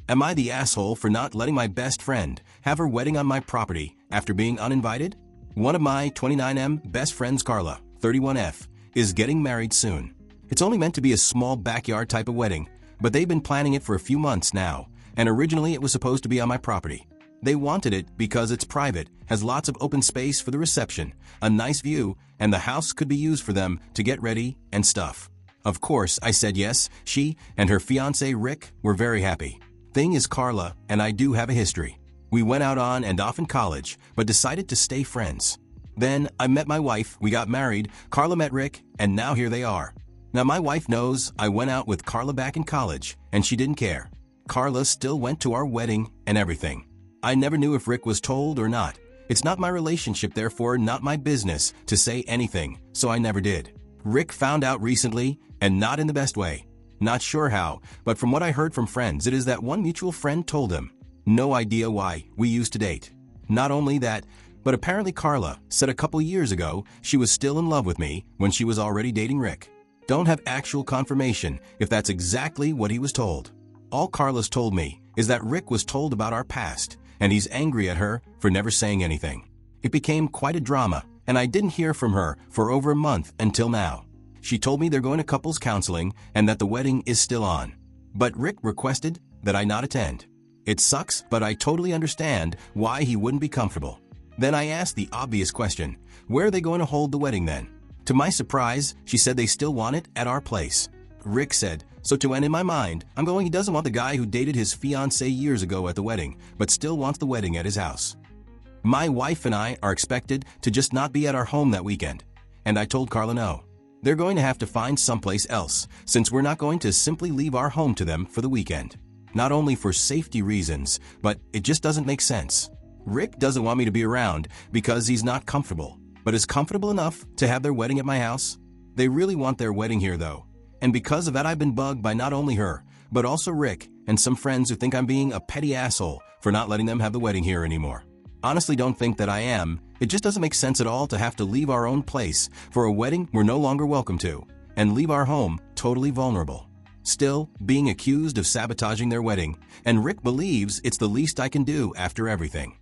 Am I the asshole for not letting my best friend have her wedding on my property after being uninvited? One of my 29M best friends, Carla, 31F, is getting married soon. It's only meant to be a small backyard type of wedding, but they've been planning it for a few months now, and originally it was supposed to be on my property. They wanted it because it's private, has lots of open space for the reception, a nice view, and the house could be used for them to get ready and stuff. Of course, I said yes. She and her fiancé Rick were very happy. Thing is, Carla and I do have a history. We went out on and off in college, but decided to stay friends. Then I met my wife, we got married, Carla met Rick, and now here they are. Now my wife knows I went out with Carla back in college, and she didn't care. Carla still went to our wedding and everything. I never knew if Rick was told or not. It's not my relationship, therefore not my business to say anything, so I never did. Rick found out recently, and not in the best way. Not sure how, but from what I heard from friends, it is that one mutual friend told him. No idea why we used to date. Not only that, but apparently Carla said a couple years ago she was still in love with me when she was already dating Rick. Don't have actual confirmation if that's exactly what he was told. All Carla's told me is that Rick was told about our past, and he's angry at her for never saying anything. It became quite a drama, and I didn't hear from her for over a month until now. She told me they're going to couples counseling and that the wedding is still on. But Rick requested that I not attend. It sucks, but I totally understand why he wouldn't be comfortable. Then I asked the obvious question, where are they going to hold the wedding then? To my surprise, she said they still want it at our place. Rick said, so to end in my mind, I'm going he doesn't want the guy who dated his fiancée years ago at the wedding, but still wants the wedding at his house. My wife and I are expected to just not be at our home that weekend, and I told Carla no. They're going to have to find someplace else, since we're not going to simply leave our home to them for the weekend. Not only for safety reasons, but it just doesn't make sense. Rick doesn't want me to be around because he's not comfortable, but is comfortable enough to have their wedding at my house. They really want their wedding here though, and because of that I've been bugged by not only her, but also Rick and some friends who think I'm being a petty asshole for not letting them have the wedding here anymore. Honestly, don't think that I am. It just doesn't make sense at all to have to leave our own place for a wedding we're no longer welcome to, and leave our home totally vulnerable. Still, being accused of sabotaging their wedding, and Rick believes it's the least I can do after everything.